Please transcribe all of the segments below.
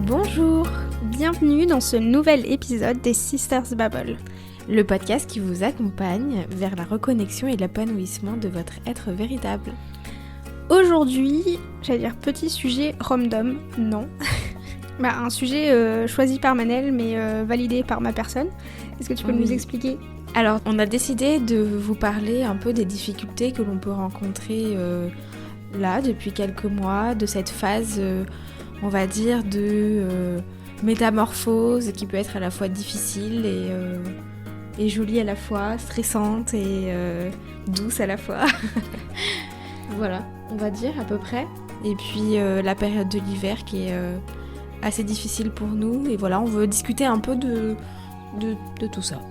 Bonjour, bienvenue dans ce nouvel épisode des Sisters Babble, le podcast qui vous accompagne vers la reconnexion et l'épanouissement de votre être véritable. Aujourd'hui, j'allais dire petit sujet random, non. Un sujet choisi par Manel mais validé par ma personne. Est-ce que tu peux nous expliquer ? Alors, on a décidé de vous parler un peu des difficultés que l'on peut rencontrer là depuis quelques mois, de cette phase, on va dire, de métamorphose qui peut être à la fois difficile et jolie à la fois, stressante et douce à la fois. Voilà, on va dire à peu près. Et puis la période de l'hiver qui est assez difficile pour nous. Et voilà, on veut discuter un peu de tout ça.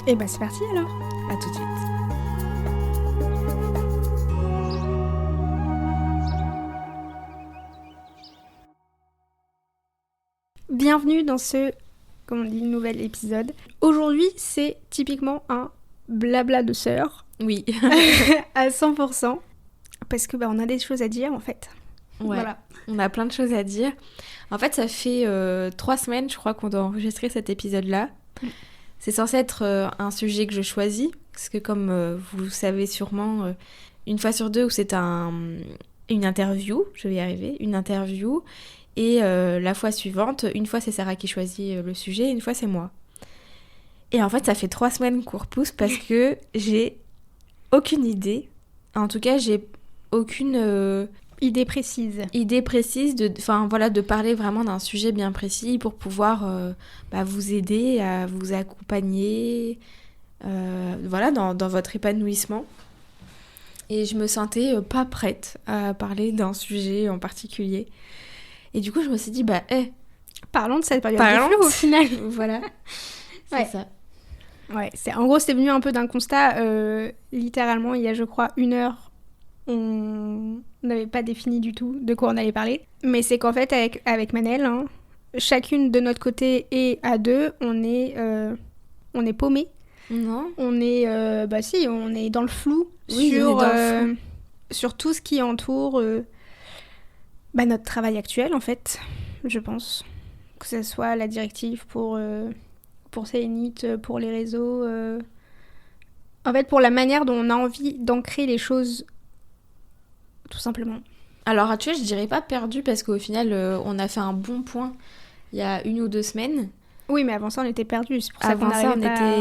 Et bah c'est parti alors. À tout de suite. Bienvenue dans ce, comme on dit, nouvel épisode. Aujourd'hui, c'est typiquement un blabla de sœurs. Oui. À 100%. Parce que on a des choses à dire en fait. Ouais, voilà. On a plein de choses à dire. En fait, ça fait 3 semaines, je crois, qu'on doit enregistrer cet épisode-là. C'est censé être un sujet que je choisis, parce que comme vous le savez sûrement, une fois sur deux, où c'est une interview, je vais y arriver, une interview, et la fois suivante, une fois c'est Sarah qui choisit le sujet, une fois c'est moi. Et en fait, ça fait 3 semaines qu'on repousse parce que j'ai aucune idée, en tout cas, j'ai aucune... idée précise de parler vraiment d'un sujet bien précis pour pouvoir vous aider, à vous accompagner dans votre épanouissement. Et je me sentais pas prête à parler d'un sujet en particulier. Et du coup, je me suis dit, parlons de cette période de flou au final. Voilà, c'est ça. Ouais, en gros, c'était venu un peu d'un constat. Littéralement, il y a, je crois, 1 heure, on n'avait pas défini du tout de quoi on allait parler. Mais c'est qu'en fait, avec Manel, chacune de notre côté et à deux, on est paumés. Non. On est, on est dans le flou, sur tout ce qui entoure notre travail actuel, en fait, je pense. Que ce soit la directive pour Célénite, pour les réseaux. En fait, pour la manière dont on a envie d'ancrer les choses, tout simplement. Alors, tu vois, je dirais pas perdu parce qu'au final, on a fait un bon point il y a 1 ou 2 semaines. Oui, mais avant ça, on était perdus. C'est pour ça avant ça,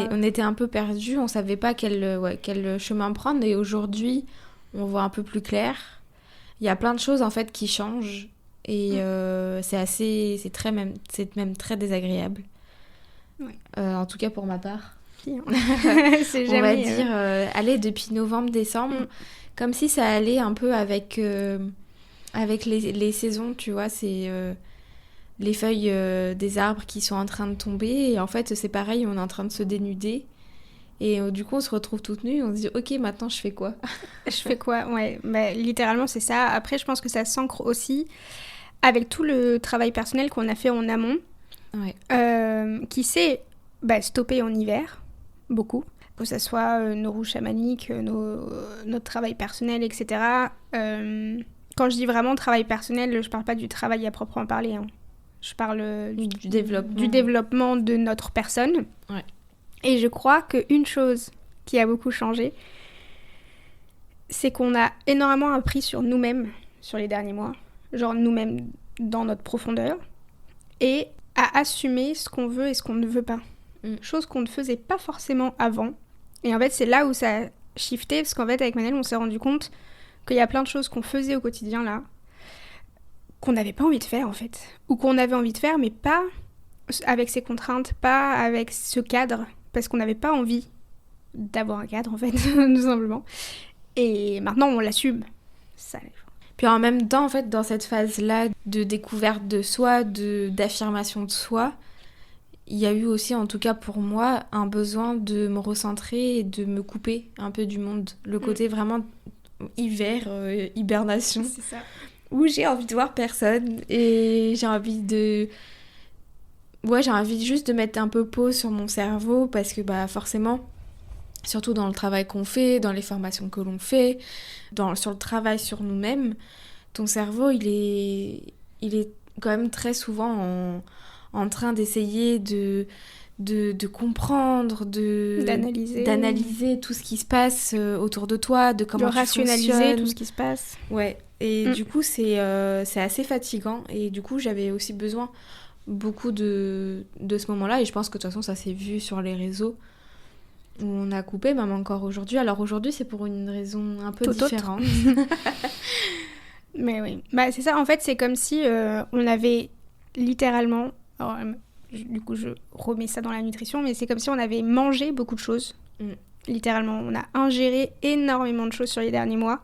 on était un peu perdus. On savait pas quel chemin prendre. Et aujourd'hui, on voit un peu plus clair. Il y a plein de choses, en fait, qui changent. Et c'est même très désagréable. Ouais. En tout cas, pour ma part. C'est jamais... On va dire, allez, depuis novembre-décembre, comme si ça allait un peu avec les saisons, tu vois, c'est les feuilles des arbres qui sont en train de tomber, et en fait, c'est pareil, on est en train de se dénuder, et du coup, on se retrouve toutes nues, on se dit, ok, maintenant, je fais quoi ? Je fais quoi ? Ouais, littéralement, c'est ça. Après, je pense que ça s'ancre aussi avec tout le travail personnel qu'on a fait en amont, qui s'est stoppé en hiver, beaucoup. Que ce soit nos roues chamaniques, notre travail personnel, etc. Quand je dis vraiment travail personnel, je parle pas du travail à proprement parler. Je parle du développement de notre personne. Ouais. Et je crois qu'une chose qui a beaucoup changé, c'est qu'on a énormément appris sur nous-mêmes sur les derniers mois. Genre nous-mêmes dans notre profondeur. Et à assumer ce qu'on veut et ce qu'on ne veut pas. Chose qu'on ne faisait pas forcément avant. Et en fait, c'est là où ça a shifté, parce qu'en fait, avec Manel, on s'est rendu compte qu'il y a plein de choses qu'on faisait au quotidien, là, qu'on n'avait pas envie de faire, en fait. Ou qu'on avait envie de faire, mais pas avec ces contraintes, pas avec ce cadre, parce qu'on n'avait pas envie d'avoir un cadre, en fait, tout simplement. Et maintenant, on l'assume. Ça. Puis en même temps, en fait, dans cette phase-là de découverte de soi, d'affirmation de soi, il y a eu aussi, en tout cas pour moi, un besoin de me recentrer et de me couper un peu du monde. Le côté vraiment hiver, hibernation. C'est ça. Où j'ai envie de voir personne et j'ai envie juste de mettre un peu pause sur mon cerveau parce que forcément, surtout dans le travail qu'on fait, dans les formations que l'on fait, sur le travail sur nous-mêmes, ton cerveau, il est quand même très souvent en train d'essayer de comprendre, d'analyser tout ce qui se passe autour de toi, de comment tu rationaliser fonctionnes. tout ce qui se passe. Ouais, et du coup, c'est assez fatigant. Et du coup, j'avais aussi besoin beaucoup de ce moment-là. Et je pense que de toute façon, ça s'est vu sur les réseaux où on a coupé, même encore aujourd'hui. Alors aujourd'hui, c'est pour une raison un peu Tout différente. Mais oui, bah, c'est ça. En fait, c'est comme si on avait littéralement... Alors, du coup, je remets ça dans la nutrition, mais c'est comme si on avait mangé beaucoup de choses. Littéralement, on a ingéré énormément de choses sur les derniers mois.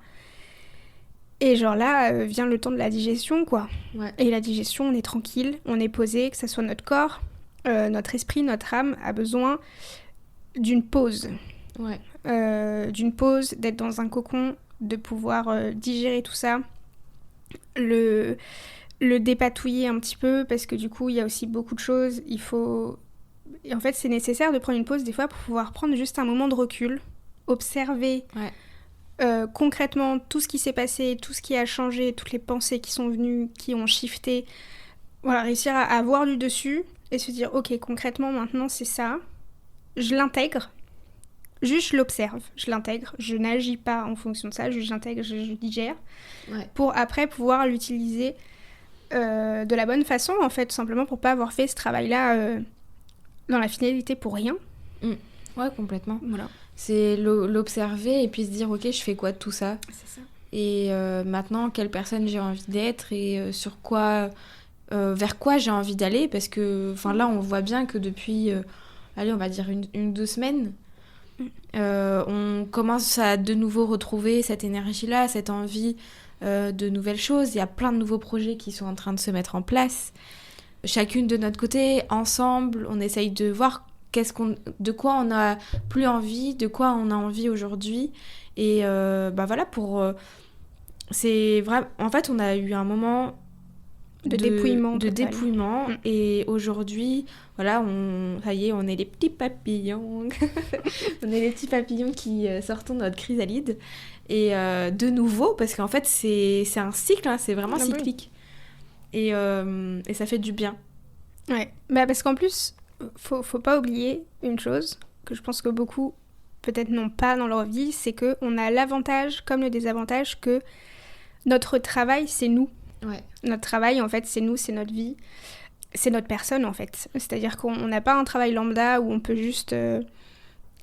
Et genre là, vient le temps de la digestion, quoi. Ouais. Et la digestion, on est tranquille, on est posé, que ce soit notre corps, notre esprit, notre âme a besoin d'une pause. Ouais. D'une pause, d'être dans un cocon, de pouvoir digérer tout ça. Le dépatouiller un petit peu, parce que du coup, il y a aussi beaucoup de choses. Il faut... Et en fait, c'est nécessaire de prendre une pause des fois pour pouvoir prendre juste un moment de recul, observer concrètement tout ce qui s'est passé, tout ce qui a changé, toutes les pensées qui sont venues, qui ont shifté. Voilà, réussir à avoir du dessus et se dire, ok, concrètement, maintenant, c'est ça. Je l'intègre. Juste, je l'observe, je l'intègre. Je n'agis pas en fonction de ça, juste j'intègre, je digère. Ouais. Pour après pouvoir l'utiliser de la bonne façon, en fait, tout simplement pour pas avoir fait ce travail-là dans la finalité pour rien. Ouais, complètement. Voilà. C'est l'observer et puis se dire, ok, je fais quoi de tout ça ? C'est ça. Et maintenant, quelle personne j'ai envie d'être et sur quoi, vers quoi j'ai envie d'aller ? Parce que là, on voit bien que depuis, allez, on va dire une ou 2 semaines, on commence à de nouveau retrouver cette énergie-là, cette envie de nouvelles choses. Il y a plein de nouveaux projets qui sont en train de se mettre en place. Chacune de notre côté, ensemble, on essaye de voir de quoi on a plus envie, de quoi on a envie aujourd'hui. Et voilà, c'est vrai. En fait, on a eu un moment de dépouillement. Et aujourd'hui, voilà, ça y est, on est les petits papillons. On est les petits papillons qui sortons de notre chrysalide. Et de nouveau, parce qu'en fait, c'est un cycle, hein, c'est vraiment cyclique. Et ça fait du bien. Ouais, parce qu'en plus, faut pas oublier une chose que je pense que beaucoup peut-être n'ont pas dans leur vie, c'est qu'on a l'avantage comme le désavantage que notre travail, c'est nous. Ouais. Notre travail, en fait, c'est nous, c'est notre vie, c'est notre personne, en fait. C'est-à-dire qu'on n'a pas un travail lambda où on peut juste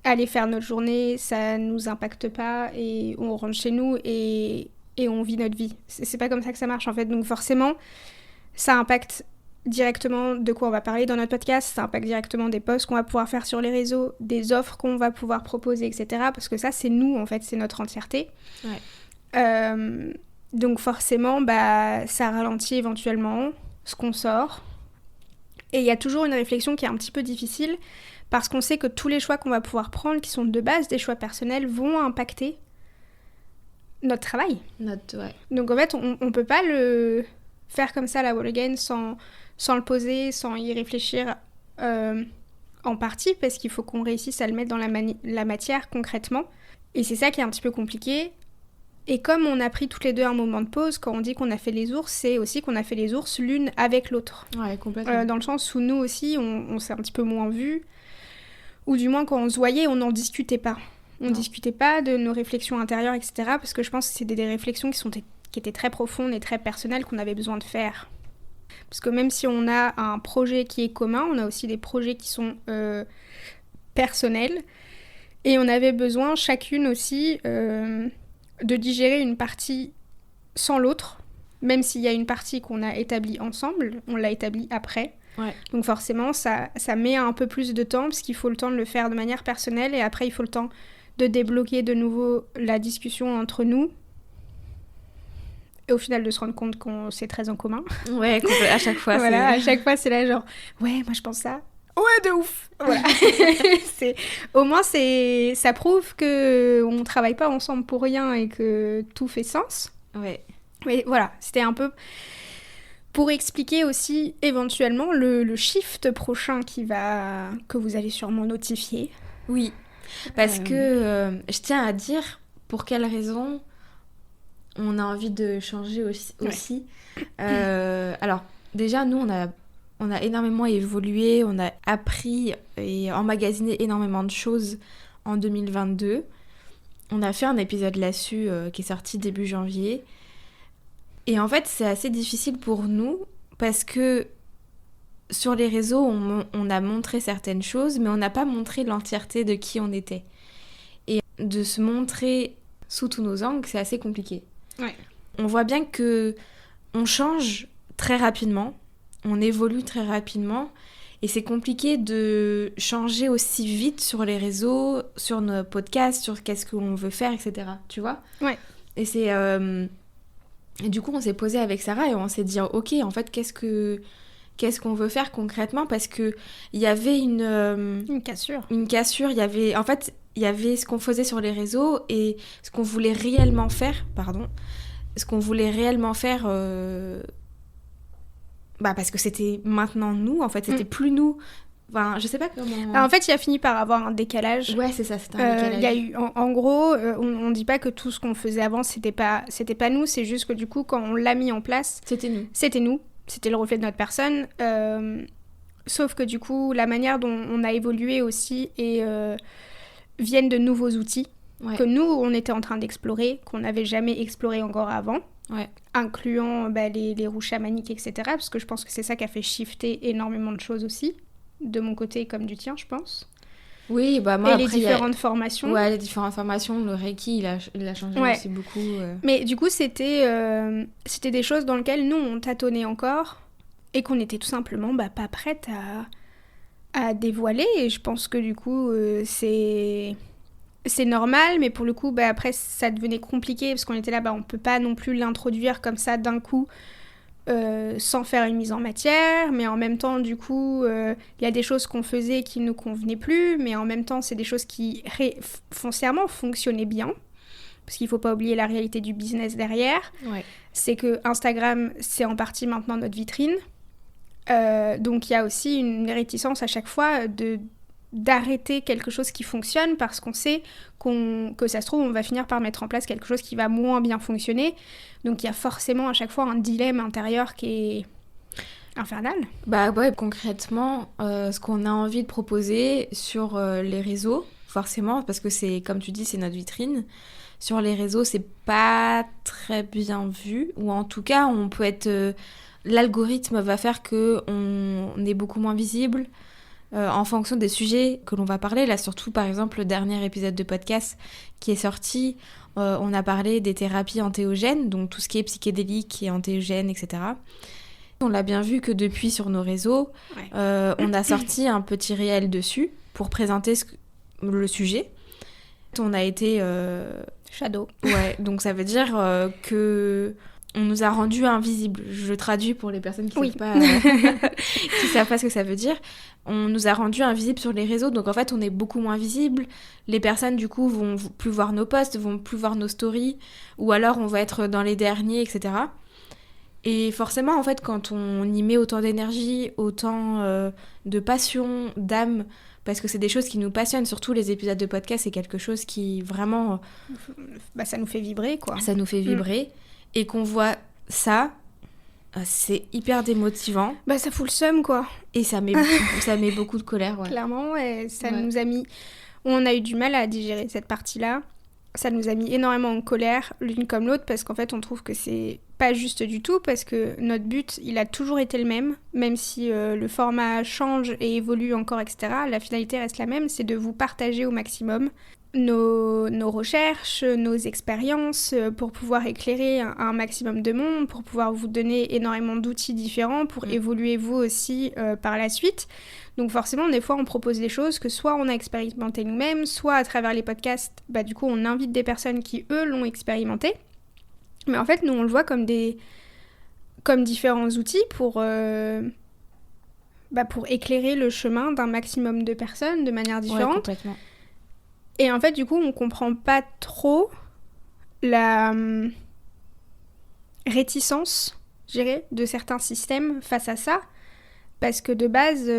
aller faire notre journée, ça nous impacte pas et on rentre chez nous et on vit notre vie. C'est pas comme ça que ça marche, en fait. Donc forcément, ça impacte directement de quoi on va parler dans notre podcast, ça impacte directement des posts qu'on va pouvoir faire sur les réseaux, des offres qu'on va pouvoir proposer, etc. Parce que ça, c'est nous, en fait, c'est notre entièreté. Ouais. Donc forcément, ça ralentit éventuellement ce qu'on sort. Et il y a toujours une réflexion qui est un petit peu difficile, parce qu'on sait que tous les choix qu'on va pouvoir prendre, qui sont de base des choix personnels, vont impacter notre travail. Ouais. Donc en fait, on peut pas le faire comme ça, la wall again, sans le poser, sans y réfléchir en partie, parce qu'il faut qu'on réussisse à le mettre dans la matière concrètement. Et c'est ça qui est un petit peu compliqué. Et comme on a pris toutes les deux un moment de pause, quand on dit qu'on a fait les ours, c'est aussi qu'on a fait les ours l'une avec l'autre. Ouais, complètement. Dans le sens où nous aussi, on s'est un petit peu moins vus. Ou du moins, quand on se voyait, on n'en discutait pas. On discutait pas de nos réflexions intérieures, etc. Parce que je pense que c'est des réflexions qui étaient très profondes et très personnelles qu'on avait besoin de faire. Parce que même si on a un projet qui est commun, on a aussi des projets qui sont personnels. Et on avait besoin, chacune aussi, de digérer une partie sans l'autre. Même s'il y a une partie qu'on a établie ensemble, on l'a établie après. Ouais. Donc forcément, ça met un peu plus de temps, parce qu'il faut le temps de le faire de manière personnelle. Et après, il faut le temps de débloquer de nouveau la discussion entre nous. Et au final, de se rendre compte qu'on c'est très en commun. Ouais, à chaque fois. Voilà, à chaque fois, c'est là genre, ouais, moi je pense ça. Ouais, de ouf. Voilà. Au moins, ça prouve qu'on travaille pas ensemble pour rien et que tout fait sens. Ouais. Mais voilà, c'était un peu pour expliquer aussi éventuellement le shift prochain que vous allez sûrement notifier. Oui, parce que je tiens à dire pour quelle raison on a envie de changer aussi. Alors, déjà, nous, on a énormément évolué, on a appris et emmagasiné énormément de choses en 2022. On a fait un épisode là-dessus qui est sorti début janvier. Et en fait, c'est assez difficile pour nous parce que sur les réseaux, on a montré certaines choses, mais on n'a pas montré l'entièreté de qui on était. Et de se montrer sous tous nos angles, c'est assez compliqué. Ouais. On voit bien que on change très rapidement, on évolue très rapidement, et c'est compliqué de changer aussi vite sur les réseaux, sur nos podcasts, sur qu'est-ce qu'on veut faire, etc. Tu vois ? Ouais. Et c'est... Et du coup, on s'est posé avec Sarah et on s'est dit, ok, en fait, qu'est-ce qu'on veut faire concrètement ? Parce qu'il y avait Une cassure. Une cassure, il y avait ce qu'on faisait sur les réseaux et ce qu'on voulait réellement faire, parce que c'était maintenant nous, en fait, c'était plus nous. Enfin, je sais pas comment... En fait, il a fini par avoir un décalage. Ouais, c'est ça, c'était un décalage. Il y a eu, en gros, on dit pas que tout ce qu'on faisait avant, c'était pas nous, c'est juste que du coup, quand on l'a mis en place... C'était nous, c'était le reflet de notre personne. Sauf que du coup, la manière dont on a évolué aussi viennent de nouveaux outils que nous, on était en train d'explorer, qu'on n'avait jamais exploré encore avant. Ouais. Incluant les roues chamaniques, etc. Parce que je pense que c'est ça qui a fait shifter énormément de choses aussi. De mon côté comme du tien, je pense. Oui, bah moi et après, les différentes formations. Ouais, les différentes formations, le Reiki, il a changé aussi beaucoup. Mais du coup, c'était des choses dans lesquelles nous, on tâtonnait encore et qu'on était tout simplement pas prête à dévoiler. Et je pense que du coup, c'est normal, mais pour le coup, après, ça devenait compliqué parce qu'on était là, on peut pas non plus l'introduire comme ça d'un coup. Sans faire une mise en matière, mais en même temps, du coup, il y a des choses qu'on faisait qui ne nous convenaient plus, mais en même temps, c'est des choses qui foncièrement fonctionnaient bien, parce qu'il ne faut pas oublier la réalité du business derrière. Ouais. C'est que Instagram, c'est en partie maintenant notre vitrine, donc il y a aussi une réticence à chaque fois d'arrêter quelque chose qui fonctionne parce qu'on sait que ça se trouve, on va finir par mettre en place quelque chose qui va moins bien fonctionner. Donc il y a forcément à chaque fois un dilemme intérieur qui est infernal. Bah ouais, concrètement, ce qu'on a envie de proposer sur les réseaux, forcément, parce que c'est, comme tu dis, c'est notre vitrine. Sur les réseaux, c'est pas très bien vu, ou en tout cas, on peut être... l'algorithme va faire qu'on est beaucoup moins visible. En fonction des sujets que l'on va parler. Là, surtout, par exemple, le dernier épisode de podcast qui est sorti, on a parlé des thérapies antéogènes, donc tout ce qui est psychédélique et antéogène, etc. On l'a bien vu que depuis, sur nos réseaux, on a sorti un petit réel dessus pour présenter le sujet. On a été... shadow. Ouais, donc ça veut dire que... On nous a rendus invisibles. Je traduis pour les personnes qui savent pas ce que ça veut dire. On nous a rendus invisibles sur les réseaux, donc en fait on est beaucoup moins visibles. Les personnes du coup vont plus voir nos posts, vont plus voir nos stories, ou alors on va être dans les derniers, etc. Et forcément en fait quand on y met autant d'énergie, autant de passion, d'âme, parce que c'est des choses qui nous passionnent, surtout les épisodes de podcast, c'est quelque chose qui vraiment... ça nous fait vibrer quoi. Ça nous fait vibrer. Et qu'on voit ça, c'est hyper démotivant. Ça fout le seum, quoi. Et ça met beaucoup de colère, ouais. Clairement, ça nous a mis... On a eu du mal à digérer cette partie-là. Ça nous a mis énormément en colère, l'une comme l'autre, parce qu'en fait, on trouve que c'est pas juste du tout, parce que notre but, il a toujours été le même si le format change et évolue encore, etc. La finalité reste la même, c'est de vous partager au maximum nos recherches, nos expériences, pour pouvoir éclairer un maximum de monde, pour pouvoir vous donner énormément d'outils différents, pour évoluer vous aussi par la suite. Donc forcément, des fois, on propose des choses que soit on a expérimenté nous-mêmes, soit à travers les podcasts, du coup, on invite des personnes qui, eux, l'ont expérimenté. Mais en fait, nous, on le voit comme différents outils pour éclairer le chemin d'un maximum de personnes de manière différente. Ouais, complètement. Et en fait, du coup, on comprend pas trop la réticence, je dirais, de certains systèmes face à ça. Parce que de base,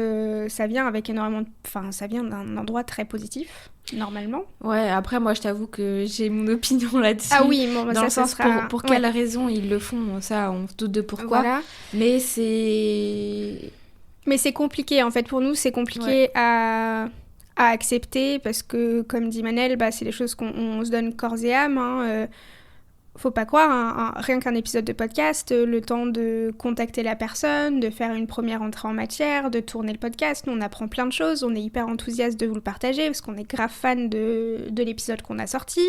ça vient avec énormément... ça vient d'un endroit très positif. normalement. Ouais, après, moi, je t'avoue que j'ai mon opinion là-dessus. Ah oui, bon, dans ça le sens sera... pour quelle raison ils le font, ça, on se doute de pourquoi. Voilà. Mais c'est... Mais c'est compliqué, en fait, pour nous, c'est compliqué à accepter, parce que, comme dit Manel, bah, c'est des choses qu'on se donne corps et âme, hein. Faut pas croire, hein, rien qu'un épisode de podcast, le temps de contacter la personne, de faire une première entrée en matière, de tourner le podcast, nous on apprend plein de choses, on est hyper enthousiaste de vous le partager parce qu'on est grave fan de l'épisode qu'on a sorti.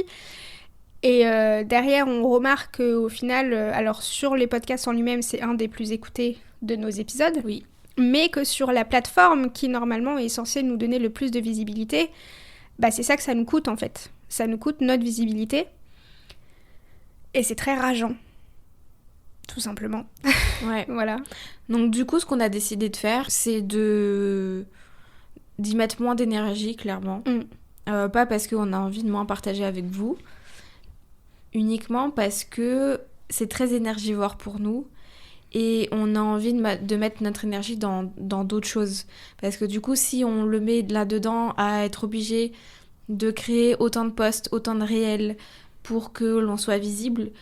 Et derrière on remarque qu'au final, alors sur les podcasts en lui-même c'est un des plus écoutés de nos épisodes, Oui. mais que sur la plateforme qui normalement est censée nous donner le plus de visibilité, bah c'est ça que ça nous coûte en fait. Ça nous coûte notre visibilité. Et c'est très rageant, tout simplement. Ouais. Voilà. Donc du coup, ce qu'on a décidé de faire, c'est d'y mettre moins d'énergie, clairement. Pas parce qu'on a envie de moins partager avec vous, uniquement parce que c'est très énergivore pour nous et on a envie de mettre notre énergie dans d'autres choses. Parce que du coup, si on le met là-dedans à être obligé de créer autant de posts, autant de réels pour que l'on soit visible...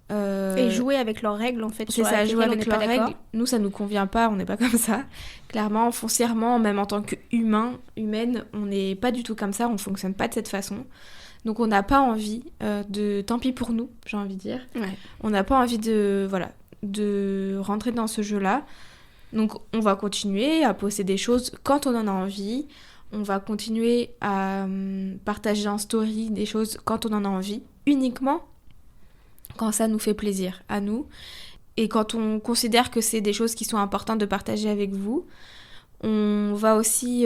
Et jouer avec leurs règles, en fait. C'est ça, jouer avec leurs règles. Nous, ça nous convient pas, on n'est pas comme ça. Clairement, foncièrement, même en tant qu'humaine, on n'est pas du tout comme ça, on fonctionne pas de cette façon. Donc on n'a pas envie de... Tant pis pour nous, j'ai envie de dire. Ouais. On n'a pas envie de rentrer dans ce jeu-là. Donc on va continuer à poster des choses quand on en a envie. On va continuer à partager en story des choses quand on en a envie. Uniquement quand ça nous fait plaisir à nous. Et quand on considère que c'est des choses qui sont importantes de partager avec vous, on va aussi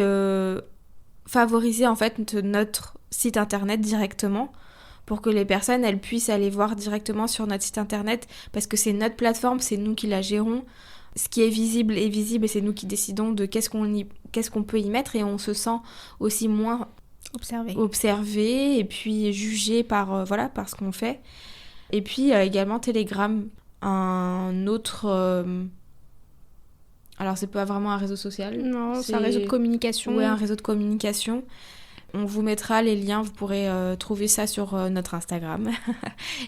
favoriser en fait notre site internet directement pour que les personnes elles puissent aller voir directement sur notre site internet parce que c'est notre plateforme, c'est nous qui la gérons. Ce qui est visible est visible et c'est nous qui décidons de qu'est-ce qu'on peut y mettre et on se sent aussi moins observé et puis jugé par ce qu'on fait. Et puis également Telegram, un autre... Alors c'est pas vraiment un réseau social. Non, c'est un réseau de communication. Ouais, un réseau de communication. On vous mettra les liens, vous pourrez trouver ça sur notre Instagram.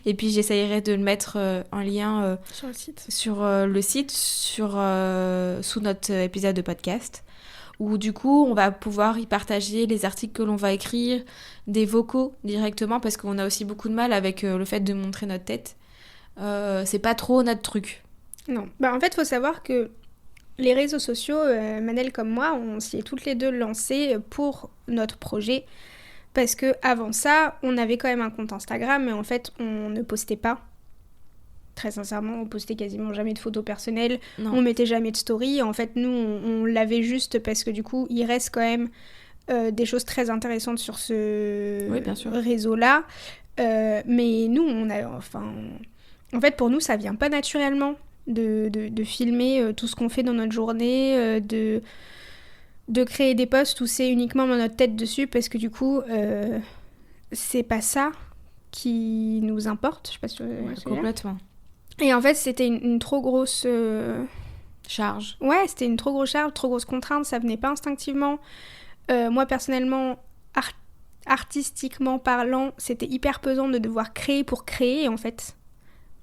Et puis j'essayerai de le mettre en lien sur le site. Sous notre épisode de podcast. Où du coup, on va pouvoir y partager les articles que l'on va écrire, des vocaux directement, parce qu'on a aussi beaucoup de mal avec le fait de montrer notre tête. C'est pas trop notre truc. Non. En fait, il faut savoir que les réseaux sociaux, Manel comme moi, on s'y est toutes les deux lancées pour notre projet. Parce que avant ça, on avait quand même un compte Instagram, mais en fait, on ne postait pas. Très sincèrement, on postait quasiment jamais de photos personnelles. Non. On mettait jamais de story. En fait, nous, on l'avait juste parce que du coup, il reste quand même des choses très intéressantes sur ce réseau-là. Mais nous, en fait, pour nous, ça vient pas naturellement de filmer tout ce qu'on fait dans notre journée, de créer des posts où c'est uniquement notre tête dessus, parce que du coup, c'est pas ça qui nous importe. Je sais pas si complètement. Et en fait, c'était une trop grosse... charge. Ouais, c'était une trop grosse charge, trop grosse contrainte, ça venait pas instinctivement. Moi, personnellement, artistiquement parlant, c'était hyper pesant de devoir créer pour créer, en fait.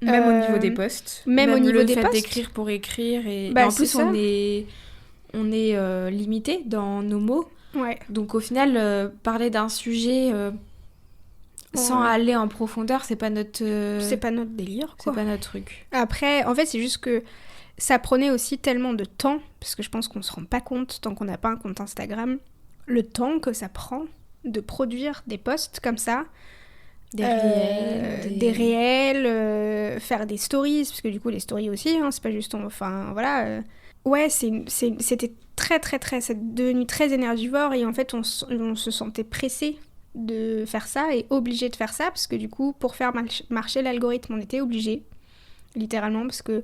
Même au niveau des posts. Même au niveau des posts. Le fait d'écrire pour écrire. Et en plus, on est limité dans nos mots. Ouais. Donc, au final, parler d'un sujet... sans aller en profondeur, c'est pas notre délire, quoi. C'est pas notre truc. Après, en fait, c'est juste que ça prenait aussi tellement de temps, parce que je pense qu'on se rend pas compte, tant qu'on n'a pas un compte Instagram, le temps que ça prend de produire des posts comme ça. Des réels, faire des stories, parce que du coup, les stories aussi, hein, c'est pas juste... Ouais, c'était très, très, très... C'est devenu très énergivore, et en fait, on se sentait pressé de faire ça et obligé de faire ça parce que du coup pour faire marcher l'algorithme on était obligé littéralement parce que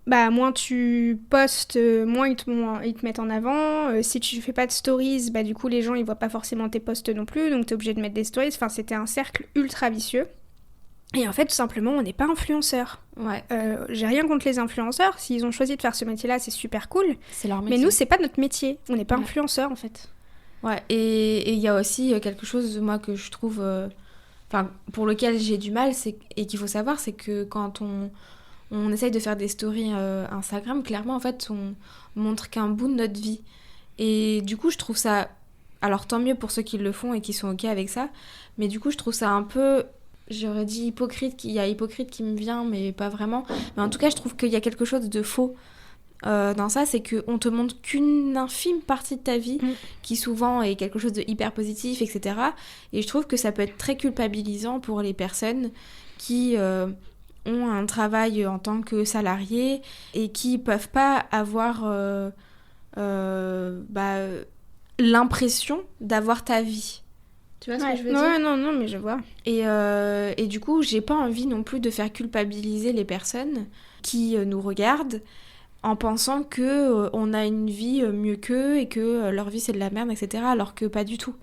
moins tu postes moins ils te mettent en avant, si tu fais pas de stories du coup les gens ils voient pas forcément tes posts non plus donc t'es obligé de mettre des stories, enfin c'était un cercle ultra vicieux et en fait tout simplement on n'est pas influenceurs. Ouais. J'ai rien contre les influenceurs, s'ils ont choisi de faire ce métier là c'est super cool, c'est leur métier. mais nous c'est pas notre métier, on n'est pas influenceurs en fait. Ouais, et il y a aussi quelque chose, moi, que je trouve... Enfin, pour lequel j'ai du mal, et qu'il faut savoir, c'est que quand on essaye de faire des stories Instagram, clairement, en fait, on montre qu'un bout de notre vie. Et du coup, je trouve ça... Alors, tant mieux pour ceux qui le font et qui sont OK avec ça. Mais du coup, je trouve ça un peu... J'aurais dit hypocrite. Il y a hypocrite qui me vient, mais pas vraiment. Mais en tout cas, je trouve qu'il y a quelque chose de faux dans ça. C'est qu'on te montre qu'une infime partie de ta vie, qui souvent est quelque chose de hyper positif, etc. Et je trouve que ça peut être très culpabilisant pour les personnes qui... ont un travail en tant que salariés et qui peuvent pas avoir l'impression d'avoir ta vie. Tu vois ce que je veux dire ? Ouais, non, mais je vois. Et du coup, j'ai pas envie non plus de faire culpabiliser les personnes qui nous regardent en pensant que on a une vie mieux qu'eux et que leur vie c'est de la merde, etc. Alors que pas du tout.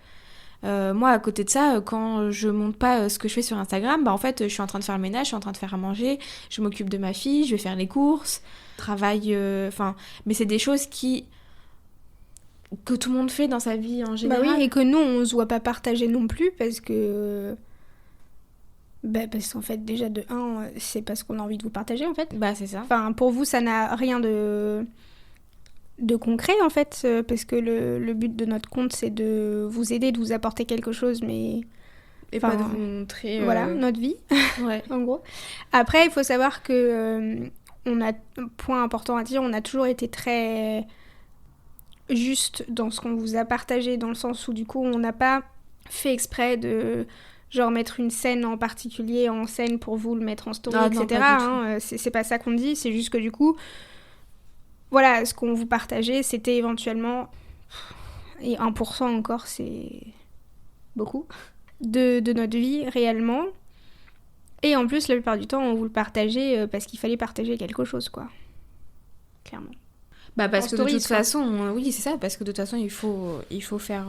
Moi, à côté de ça, quand je monte pas ce que je fais sur Instagram, bah en fait, je suis en train de faire le ménage, je suis en train de faire à manger, je m'occupe de ma fille, je vais faire les courses, travaille, mais c'est des choses que tout le monde fait dans sa vie en général. Bah oui, et que nous, on se voit pas partager non plus parce que... parce qu'en fait, déjà, de 1, c'est parce qu'on a envie de vous partager, en fait. Bah, c'est ça. Enfin, pour vous, ça n'a rien de concret, en fait, parce que le but de notre compte, c'est de vous aider, de vous apporter quelque chose, mais... Et pas de vous montrer... Voilà, notre vie, ouais. en gros. Après, il faut savoir que, on a, point important à dire, on a toujours été très juste dans ce qu'on vous a partagé, dans le sens où, du coup, on n'a pas fait exprès de... genre mettre une scène en particulier en scène pour vous, le mettre en story, etc. Hein, c'est pas ça qu'on dit, c'est juste que du coup, voilà, ce qu'on vous partageait, c'était éventuellement, et 1% encore, c'est beaucoup, de notre vie réellement. Et en plus, la plupart du temps, on vous le partageait parce qu'il fallait partager quelque chose, quoi. Clairement. Bah parce en que story, de toute façon, oui c'est ça, parce que de toute façon il faut faire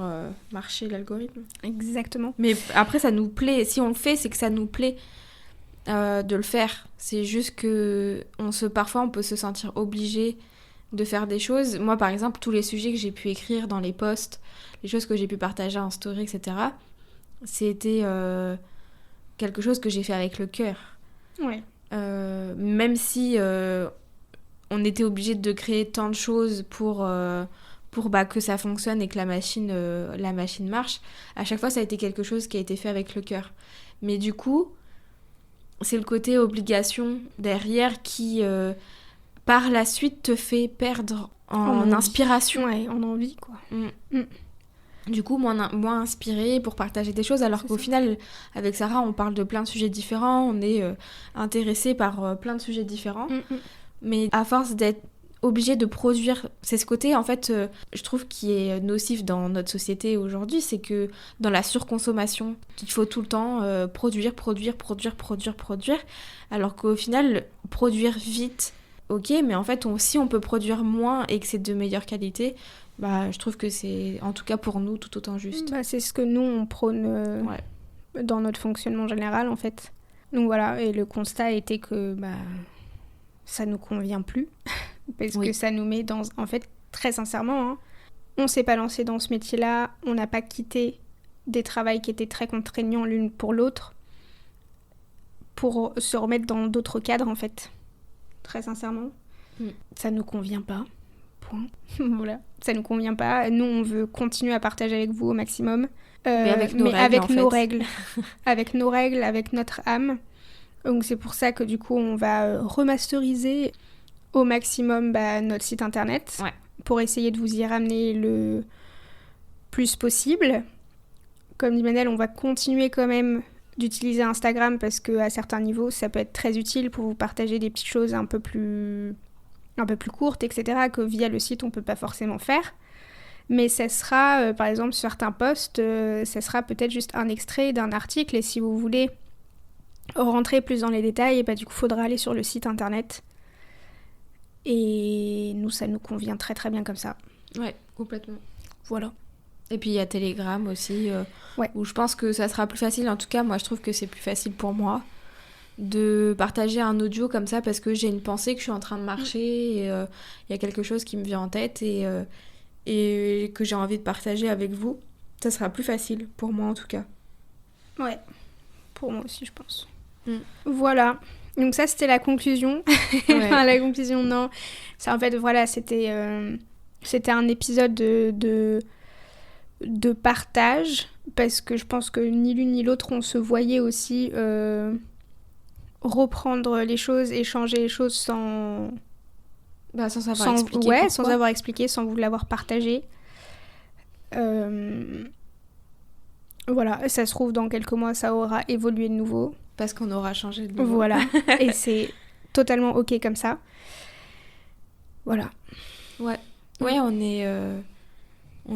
marcher l'algorithme. Exactement. Mais après ça nous plaît, si on le fait c'est que ça nous plaît de le faire. C'est juste que parfois on peut se sentir obligé de faire des choses. Moi par exemple tous les sujets que j'ai pu écrire dans les posts, les choses que j'ai pu partager en story, etc. C'était quelque chose que j'ai fait avec le cœur. Ouais. Même si on était obligé de créer tant de choses pour que ça fonctionne et que la machine marche, à chaque fois ça a été quelque chose qui a été fait avec le cœur. Mais du coup, c'est le côté obligation derrière qui, par la suite, te fait perdre en inspiration. Ouais, en envie, quoi. Du coup, moins inspirée pour partager des choses, alors qu'au final, avec Sarah, on parle de plein de sujets différents, on est intéressé par plein de sujets différents. Mais à force d'être obligé de produire, c'est ce côté en fait je trouve qui est nocif dans notre société aujourd'hui, c'est que dans la surconsommation il faut tout le temps produire, alors qu'au final produire vite ok, mais en fait si on peut produire moins et que c'est de meilleure qualité, bah je trouve que c'est en tout cas pour nous tout autant juste. Bah, c'est ce que nous on prône dans notre fonctionnement général en fait. Donc voilà, et le constat a été que ça nous convient plus parce que ça nous met dans... En fait, très sincèrement, hein, on s'est pas lancé dans ce métier-là, on n'a pas quitté des travails qui étaient très contraignants l'une pour l'autre pour se remettre dans d'autres cadres, en fait. Très sincèrement. Ça nous convient pas. Point. Voilà. Ça nous convient pas. Nous, on veut continuer à partager avec vous au maximum. Mais avec nos règles. Avec nos règles, avec notre âme. Donc c'est pour ça que du coup on va remasteriser au maximum notre site internet pour essayer de vous y ramener le plus possible. Comme dit Manel, on va continuer quand même d'utiliser Instagram parce qu'à certains niveaux ça peut être très utile pour vous partager des petites choses un peu plus courtes, etc. que via le site on peut pas forcément faire. Mais ça sera, par exemple, certains posts, ça sera peut-être juste un extrait d'un article et si vous voulez rentrer plus dans les détails, et du coup, faudra aller sur le site internet. Et nous, ça nous convient très très bien comme ça. Ouais, complètement. Voilà. Et puis il y a Telegram aussi, où je pense que ça sera plus facile. En tout cas, moi, je trouve que c'est plus facile pour moi de partager un audio comme ça parce que j'ai une pensée que je suis en train de marcher et il y a quelque chose qui me vient en tête et et que j'ai envie de partager avec vous, ça sera plus facile, pour moi en tout cas. Ouais, pour moi aussi, je pense. Voilà. Donc ça, c'était la conclusion. Enfin, la conclusion, non. C'est en fait, voilà, c'était un épisode de partage, parce que je pense que ni l'une ni l'autre, on se voyait aussi reprendre les choses, échanger les choses sans savoir expliquer pourquoi. Sans avoir expliqué, sans vous l'avoir partagé. Voilà, ça se trouve, dans quelques mois, ça aura évolué de nouveau. Parce qu'on aura changé de nouveau. Voilà, et c'est totalement OK comme ça. Voilà. Ouais, on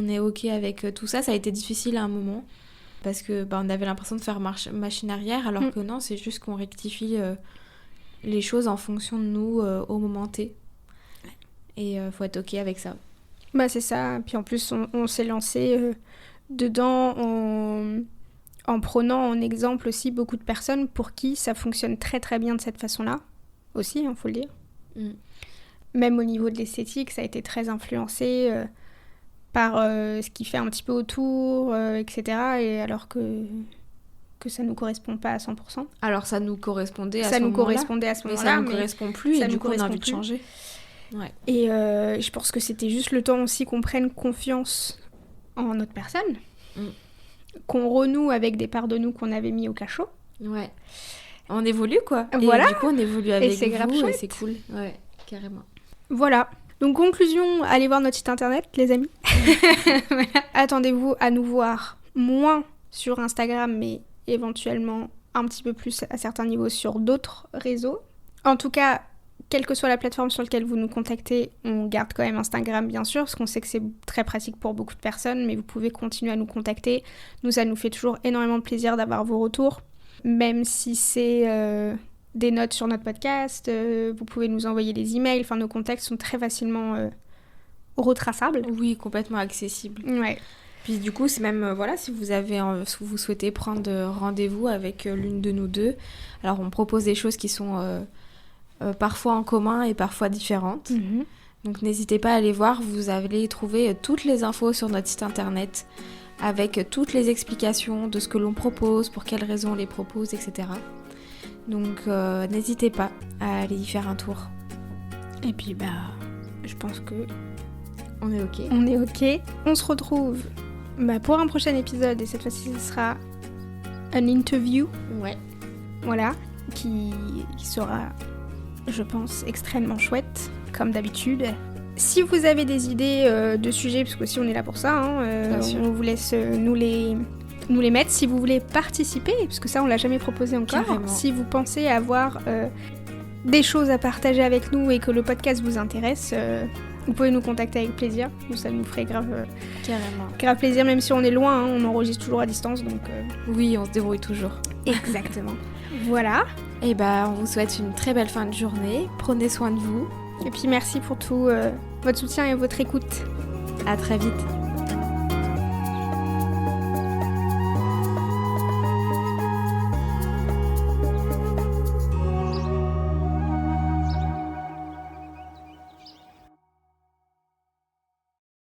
est OK avec tout ça. Ça a été difficile à un moment, parce que on avait l'impression de faire machine arrière, alors que non, c'est juste qu'on rectifie les choses en fonction de nous au moment T. Et faut être OK avec ça. Bah c'est ça, puis en plus on s'est lancé dedans en prenant en exemple aussi beaucoup de personnes pour qui ça fonctionne très très bien de cette façon-là, aussi, faut le dire. Même au niveau de l'esthétique, ça a été très influencé par ce qui fait un petit peu autour, etc. Et alors que ça ne nous correspond pas à 100%. Alors ça nous correspondait à ce moment-là. Ça nous correspondait à ce moment-là, mais ça ne nous correspond plus, et du coup on a envie de changer. Ouais. Et je pense que c'était juste le temps aussi qu'on prenne confiance en notre personne, qu'on renoue avec des parts de nous qu'on avait mis au cachot. Ouais. On évolue, quoi. Voilà. Et du coup, on évolue avec et c'est vous, et c'est cool. Ouais, carrément. Voilà. Donc, conclusion, allez voir notre site internet, les amis. Voilà. Attendez-vous à nous voir moins sur Instagram, mais éventuellement un petit peu plus à certains niveaux sur d'autres réseaux. En tout cas, quelle que soit la plateforme sur laquelle vous nous contactez, on garde quand même Instagram, bien sûr, parce qu'on sait que c'est très pratique pour beaucoup de personnes, mais vous pouvez continuer à nous contacter. Nous, ça nous fait toujours énormément de plaisir d'avoir vos retours, même si c'est des notes sur notre podcast, vous pouvez nous envoyer des emails, enfin, nos contacts sont très facilement retraçables. Oui, complètement accessibles. Ouais. Puis du coup, c'est même, si vous souhaitez prendre rendez-vous avec l'une de nous deux, alors on propose des choses qui sont... parfois en commun et parfois différentes. Donc n'hésitez pas à aller voir, vous allez trouver toutes les infos sur notre site internet avec toutes les explications de ce que l'on propose, pour quelles raisons on les propose, etc. Donc n'hésitez pas à aller y faire un tour. Et puis je pense que on est OK. On est OK. On se retrouve pour un prochain épisode, et cette fois-ci ce sera un interview. Ouais. Voilà, qui sera, je pense, extrêmement chouette, comme d'habitude. Si vous avez des idées de sujets, parce que aussi on est là pour ça, on vous laisse nous les mettre. Si vous voulez participer, parce que ça on l'a jamais proposé encore, carrément. Si vous pensez avoir des choses à partager avec nous et que le podcast vous intéresse, vous pouvez nous contacter avec plaisir. Nous, ça nous ferait grave plaisir, même si on est loin, on enregistre toujours à distance, donc... Oui, on se débrouille toujours. Exactement. Voilà. Et on vous souhaite une très belle fin de journée. Prenez soin de vous. Et puis merci pour tout votre soutien et votre écoute. À très vite.